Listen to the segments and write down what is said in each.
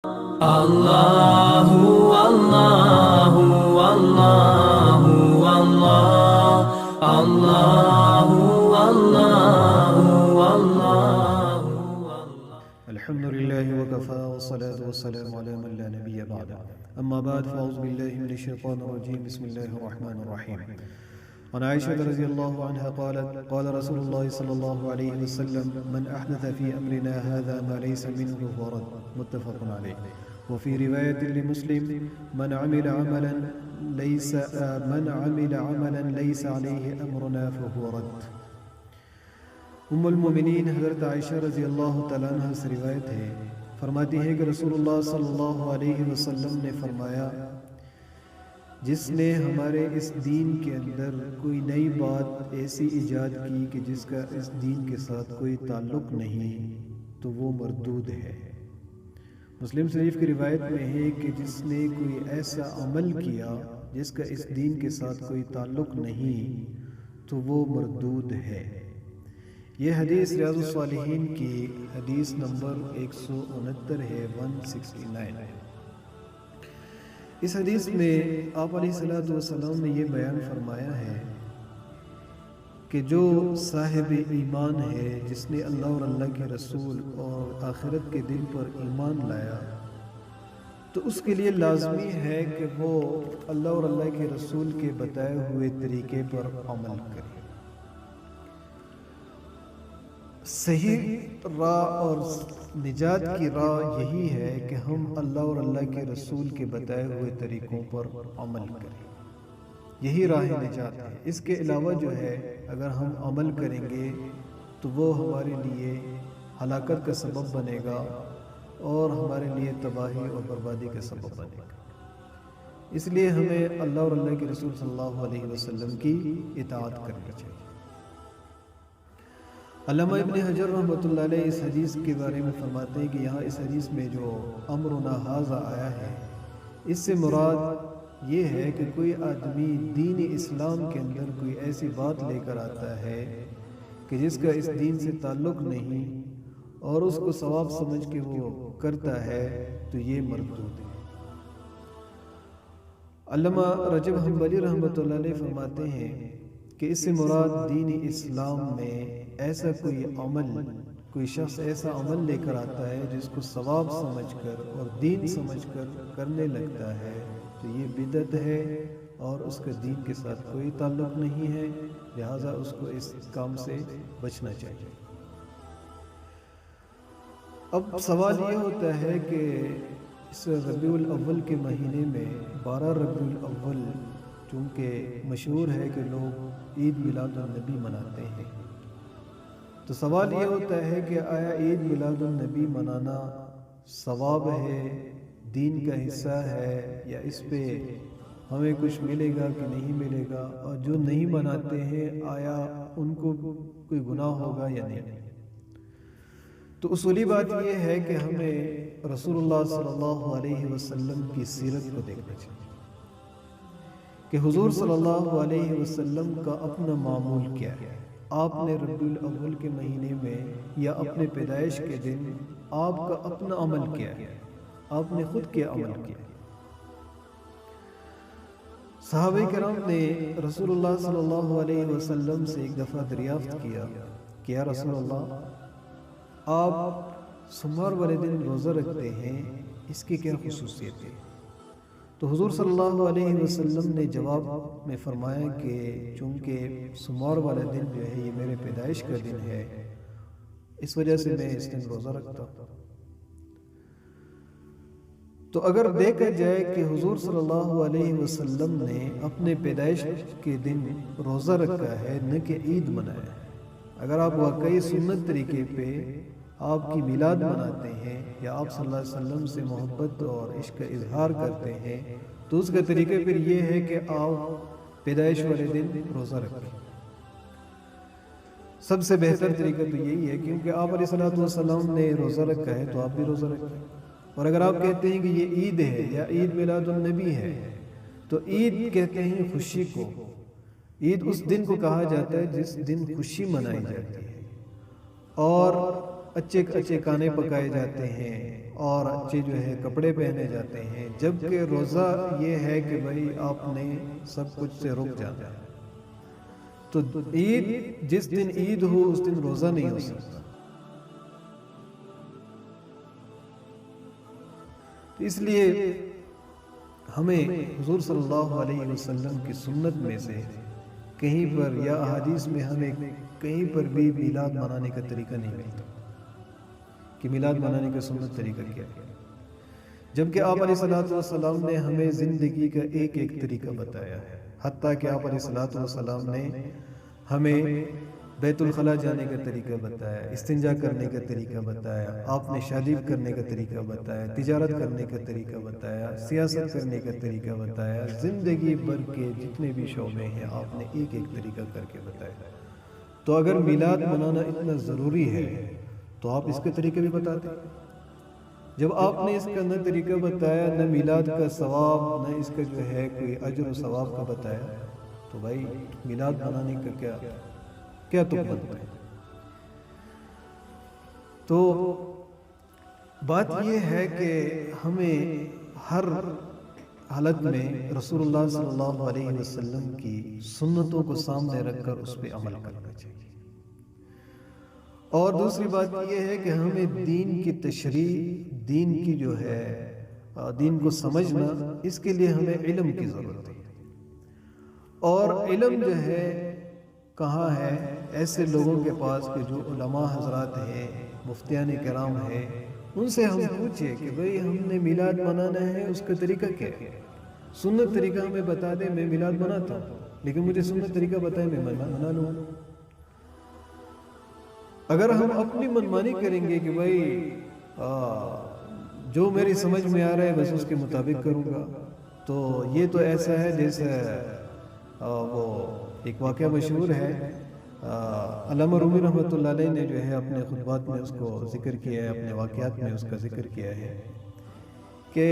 Allahu Allahu Allahu Allah Allahu Allahu Allahu الحمد لله وكفى والصلاة والسلام على من لا نبي بعده أما بعد فأعوذ بالله من الشيطان الرجيم بسم الله الرحمن الرحيم عن عائشة رضي الله عنها قالت قال رسول الله صلى الله عليه وسلم من أحدث في أمرنا هذا ما ليس منه فهو رد متفق عليه وفي رواية لمسلم من عمل عملا ليس عليه أمرنا فهو رد ام المومنین حضرت عائشہ رضی اللہ تعالیٰ عنہ سے روایت ہے، فرماتی ہے کہ رسول اللہ صلی اللہ علیہ وسلم نے فرمایا، جس نے ہمارے اس دین کے اندر کوئی نئی بات ایسی ایجاد کی کہ جس کا اس دین کے ساتھ کوئی تعلق نہیں تو وہ مردود ہے۔ مسلم شریف کی روایت میں ہے کہ جس نے کوئی ایسا عمل کیا جس کا اس دین کے ساتھ کوئی تعلق نہیں تو وہ مردود ہے۔ یہ حدیث ریاض الصالحین کی حدیث نمبر 169 ہے 169۔ اس حدیث میں آپ علیہ السلام نے یہ بیان فرمایا ہے کہ جو صاحب ایمان ہے، جس نے اللہ اور اللہ کے رسول اور آخرت کے دن پر ایمان لایا، تو اس کے لیے لازمی ہے کہ وہ اللہ اور اللہ کے رسول کے بتائے ہوئے طریقے پر عمل کرے۔ صحیح راہ اور نجات کی راہ یہی ہے کہ ہم اللہ اور اللہ کے رسول کے بتائے ہوئے طریقوں پر عمل کریں، یہی راہ نجات ہے۔ اس کے علاوہ جو ہے اگر ہم عمل کریں گے تو وہ ہمارے لیے ہلاکت کا سبب بنے گا اور ہمارے لیے تباہی اور بربادی کا سبب بنے گا۔ اس لیے ہمیں اللہ اور اللہ کے رسول صلی اللہ علیہ وسلم کی اطاعت کرنی چاہیے۔ علامہ ابن حجر رحمۃ اللہ علیہ اس حدیث کے بارے میں فرماتے ہیں کہ یہاں اس حدیث میں جو امرنا ھذا آیا ہے، اس سے مراد یہ ہے کہ کوئی آدمی دین اسلام کے اندر کوئی ایسی بات لے کر آتا ہے کہ جس کا اس دین سے تعلق نہیں اور اس کو ثواب سمجھ کے وہ کرتا ہے تو یہ مردود ہے۔ علامہ رجب حنبلی رحمۃ اللہ علیہ فرماتے ہیں کہ اس سے مراد دین اسلام میں ایسا کوئی شخص ایسا عمل لے کر آتا ہے جس کو ثواب سمجھ کر اور دین سمجھ کر کرنے لگتا ہے تو یہ بدعت ہے اور اس کا دین کے ساتھ کوئی تعلق نہیں ہے، لہٰذا اس کو اس کام سے بچنا چاہیے۔ اب سوال یہ ہوتا ہے کہ اس ربیع الاول کے مہینے میں 12 ربیع الاول چونکہ مشہور ہے کہ لوگ عید میلاد النبی مناتے ہیں، تو سوال یہ ہوتا ہے کہ آیا عید میلاد النبی منانا ثواب ہے، دین کا حصہ ہے، یا اس پہ ہمیں کچھ ملے گا کہ نہیں ملے گا، اور جو نہیں مناتے ہیں آیا ان کو کوئی گناہ ہوگا یا نہیں؟ تو اصولی بات یہ ہے کہ ہمیں رسول اللہ صلی اللہ علیہ وسلم کی سیرت کو دیکھنا چاہیے کہ حضور صلی اللہ علیہ وسلم کا اپنا معمول کیا ہے۔ آپ نے ربیع الاول کے مہینے میں یا اپنے پیدائش کے دن آپ کا اپنا عمل کیا ہے، آپ نے خود کیا عمل کیا۔ صحابہ کرام نے رسول اللہ صلی اللہ علیہ وسلم سے ایک دفعہ دریافت کیا کہ یا رسول اللہ، آپ سوموار والے دن روزہ رکھتے ہیں، اس کی کیا خصوصیت ہے؟ تو حضور صلی اللہ علیہ وسلم نے جواب میں فرمایا کہ چونکہ سوموار والا دن جو ہے یہ میرے پیدائش کا دن ہے، اس وجہ سے میں اس دن روزہ رکھتا ہوں۔ تو اگر دیکھا جائے کہ حضور صلی اللہ علیہ وسلم نے اپنے پیدائش کے دن روزہ رکھا ہے نہ کہ عید منایا ہے، اگر آپ واقعی سنت طریقے پہ آپ کی میلاد مناتے ہیں یا آپ صلی اللہ علیہ وسلم سے محبت اور عشق کا اظہار کرتے ہیں تو اس کا طریقہ پھر یہ ہے کہ آپ پیدائش والے دن روزہ رکھیں۔ سب سے بہتر طریقہ تو یہی ہے، کیونکہ آپ علیہ السلام نے روزہ رکھا ہے تو آپ بھی روزہ رکھیں۔ اور اگر آپ کہتے ہیں کہ یہ عید ہے یا عید میلاد النبی ہے تو عید کہتے ہیں خوشی کو، عید اس دن کو کہا جاتا ہے جس دن خوشی منائی جاتی ہے، اور اچھے اچھے کھانے پکائے جاتے ہیں اور اچھے جو ہے کپڑے پہنے جاتے ہیں، جبکہ روزہ یہ ہے کہ بھائی آپ نے سب کچھ سے رک جانا ہے۔ تو عید، جس دن عید ہو اس دن روزہ نہیں ہو سکتا۔ تو اس لیے ہمیں حضور صلی اللہ علیہ وسلم کی سنت میں سے کہیں پر یا احادیث میں ہمیں کہیں پر بھی میلاد منانے کا طریقہ نہیں ملتا کہ میلاد منانے کا سنت طریقہ کیا ہے، جبکہ آپ علیہ الصلوۃ والسلام نے ہمیں زندگی کا ایک ایک طریقہ بتایا ہے۔ حتیٰ کہ آپ علیہ الصلوۃ والسلام نے ہمیں بیت الخلاء جانے کا طریقہ بتایا، استنجا کرنے کا طریقہ بتایا، آپ نے شادی کرنے کا طریقہ بتایا، تجارت کرنے کا طریقہ بتایا، سیاست کرنے کا طریقہ بتایا، زندگی بھر کے جتنے بھی شعبے ہیں آپ نے ایک ایک طریقہ کر کے بتایا۔ تو اگر میلاد منانا اتنا ضروری ہے تو آپ اس کے طریقے بھی بتاتے۔ جب آپ نے اس کا نہ طریقہ بتایا، نہ میلاد کا ثواب، نہ اس کا جو ہے کوئی اجر و ثواب کا بتایا، تو بھائی میلاد منانے کا کیا تک بنتا ہے؟ تو بات یہ ہے کہ ہمیں ہر حالت میں رسول اللہ صلی اللہ علیہ وسلم کی سنتوں کو سامنے رکھ کر اس پہ عمل کرنا چاہیے۔ اور دوسری بات یہ ہے کہ ہمیں دین کی تشریح، دین کی جو ہے دین کو سمجھنا، اس کے لیے ہمیں علم کی ضرورت ہے۔ اور علم جو ہے کہاں ہے؟ ایسے لوگوں کے پاس کہ جو علماء حضرات ہیں، مفتیان کرام ہیں، ان سے ہم پوچھیں کہ بھئی ہم نے میلاد منانا ہے، اس کا طریقہ کیا ہے؟ سنت طریقہ ہمیں بتا دیں، میں میلاد مناتا ہوں، لیکن مجھے سنت طریقہ بتائیں، میں منا لوں۔ اگر ہم اپنی منمانی کریں گے کہ بھئی جو میری سمجھ میں آ رہا ہے بس اس کے مطابق کروں گا، تو یہ تو ایسا ہے جیسے وہ ایک واقعہ مشہور ہے، علامہ رومی رحمۃ اللہ علیہ نے جو ہے اپنے خطبات میں اس کو ذکر کیا ہے، اپنے واقعات میں اس کا ذکر کیا ہے کہ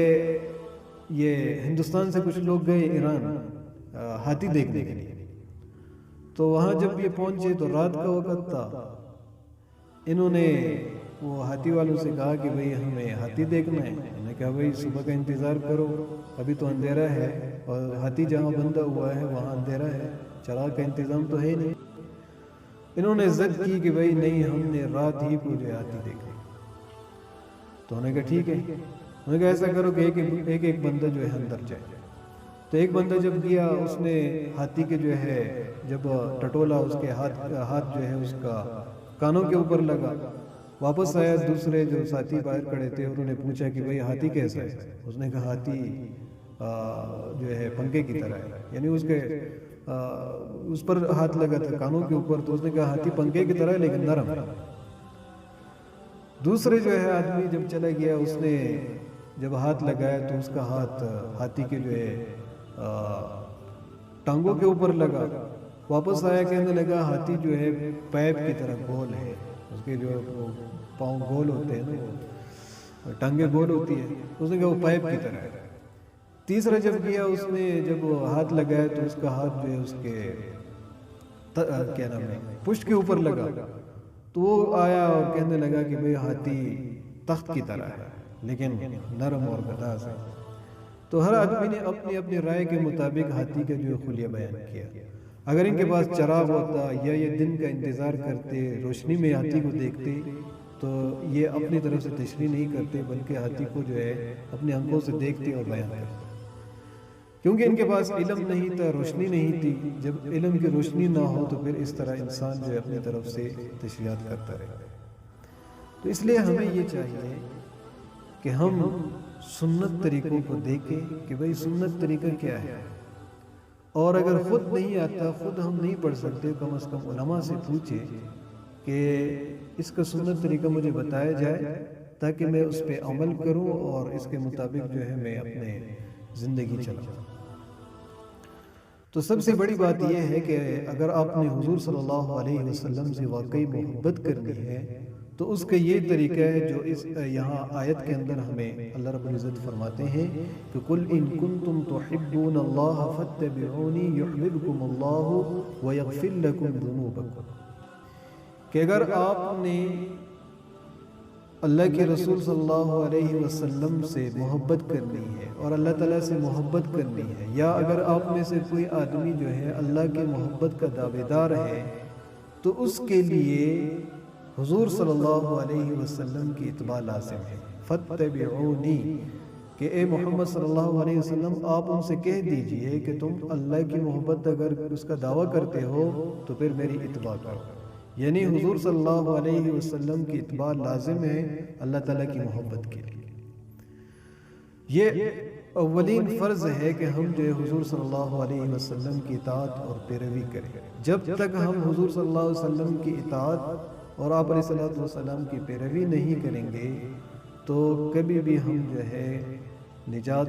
یہ ہندوستان سے کچھ لوگ گئے ایران ہاتھی دیکھنے کے لیے۔ تو وہاں جب یہ پہنچے تو رات کا وقت تھا، انہوں نے وہ ہاتھی والوں سے کہا کہ بھئی ہمیں ہاتھی دیکھنا ہے۔ انہوں نے کہا بھئی صبح کا انتظار کرو، ابھی تو اندھیرا ہے، اور ہاتھی جہاں بندھا ہوا ہے وہاں اندھیرا ہے، چراغ کا انتظام تو ہے نہیں۔ انہوں نے ضد کی کہ بھئی نہیں، ہم نے رات ہی کو جو ہاتھی دیکھا۔ تو انہوں نے کہا ٹھیک ہے، انہوں نے کہا ایسا کرو کہ ایک ایک بندہ جو ہے اندر جائے۔ تو ایک بندہ جب گیا، اس نے ہاتھی کے جو ہے جب ٹٹولا، اس کے ہاتھ جو ہے اس کا کانوں کے اوپر لگا، واپس آیا، دوسرے جو ساتھی باہر کھڑے تھے انہوں نے پوچھا کہ بھئی ہاتھی کیسا ہے؟ اس نے کہا ہاتھی جو ہے پنکھے کی طرح ہے، یعنی اس پر ہاتھ لگا تھا کانوں کے اوپر، تو اس نے کہا ہاتھی پنکھے کی طرح ہے لیکن نرم ہے۔ دوسرے جو ہے آدمی جب چلا گیا، اس نے جب ہاتھ لگایا تو اس کا ہاتھ ہاتھی کے جو ہے ٹانگوں کے اوپر لگا، واپس آیا، کہنے لگا ہاتھی جو ہے پائپ کی طرح گول ہے، اس کے جو پاؤں گول ہوتے ہیں نا، ٹانگیں گول ہوتی ہے، اس نے کہا وہ پائپ کی طرح ہے۔ تیسرا جب گیا، اس نے جب ہاتھ لگایا تو اس کا ہاتھ جو ہے اس کے کیا نام ہے پشت کے اوپر لگا، تو وہ آیا اور کہنے لگا کہ بھئی ہاتھی تخت کی طرح ہے لیکن نرم اور گدا سے۔ تو ہر آدمی نے اپنی اپنی رائے کے مطابق ہاتھی کا جو خلیہ بیان کیا۔ اگر ان کے پاس چراغ ہوتا یا یہ دن کا انتظار کرتے، روشنی میں ہاتھی کو دیکھتے، تو یہ اپنی طرف سے تشریح نہیں کرتے بلکہ ہاتھی کو جو ہے اپنی آنکھوں سے دیکھتے اور بیان کرتے، کیونکہ ان کے پاس علم نہیں تھا، روشنی نہیں تھی۔ جب علم کی روشنی نہ ہو تو پھر اس طرح انسان جو ہے اپنی طرف سے تشریحات کرتا رہے۔ تو اس لیے ہمیں یہ چاہیے کہ ہم سنت طریقوں کو دیکھیں کہ بھئی سنت طریقہ کیا ہے، اور اگر خود نہیں آتا، خود ہم نہیں پڑھ سکتے، کم از کم علماء سے پوچھیں کہ اس کا سنت طریقہ مجھے بتایا جائے تاکہ میں اس پہ عمل کروں اور اس کے مطابق جو ہے میں اپنے زندگی چلاؤں۔ تو سب سے بڑی بات یہ ہے کہ اگر آپ نے حضور صلی اللہ علیہ وسلم سے واقعی محبت کرنی ہے تو اس کا یہ طریقہ ہے جو اس یہاں آیت کے اندر ہمیں اللہ رب العزت فرماتے ہیں کہ قُلْ إِن كُنْتُمْ تُحِبُّونَ اللَّهَ فَاتَّبِعُونِي يُحْبِبْكُمُ اللَّهُ وَيَغْفِرْ لَكُمْ ذُنُوبَكُمْ، کہ اگر آپ نے اللہ کے رسول صلی اللہ علیہ وسلم سے محبت کرنی ہے اور اللہ تعالیٰ سے محبت کرنی ہے، یا اگر آپ میں سے کوئی آدمی جو ہے اللہ کی محبت کا دعوے دار ہے تو اس کے لیے حضور صلی اللہ علیہ وسلم کی اتباع لازم ہے۔ فَاتَّبِعُونِی، کہ اے محمد صلی اللہ علیہ وسلم آپ ان سے کہہ دیجئے کہ تم اللہ کی محبت اگر اس کا دعویٰ کرتے ہو تو پھر میری اتباع کرو، یعنی حضور صلی اللہ علیہ وسلم کی اتباع لازم ہے اللہ تعالیٰ کی محبت کے لیے۔ یہ اولین فرض ہے کہ ہم جو ہے حضور صلی اللہ علیہ وسلم کی اطاعت اور پیروی کریں۔ جب تک ہم حضور صلی اللہ علیہ وسلم کی اطاعت اور آپ علیہ السلام کی پیروی نہیں کریں گے تو کبھی بھی ہم جو ہے نجات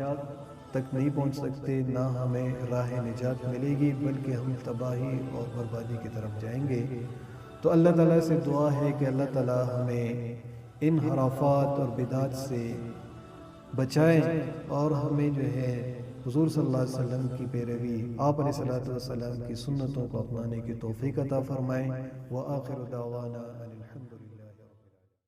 تک نہیں پہنچ سکتے، نہ ہمیں راہ نجات ملے گی بلکہ ہم تباہی اور بربادی کی طرف جائیں گے۔ تو اللہ تعالیٰ سے دعا ہے کہ اللہ تعالیٰ ہمیں ان حرافات اور بدعات سے بچائیں اور ہمیں جو ہے حضور صلی اللہ علیہ وسلم کی پیروی، آپ علیہ السلام کی سنتوں کو اپنانے کی توفیق عطا فرمائیں۔ وآخر دعوانا ان الحمد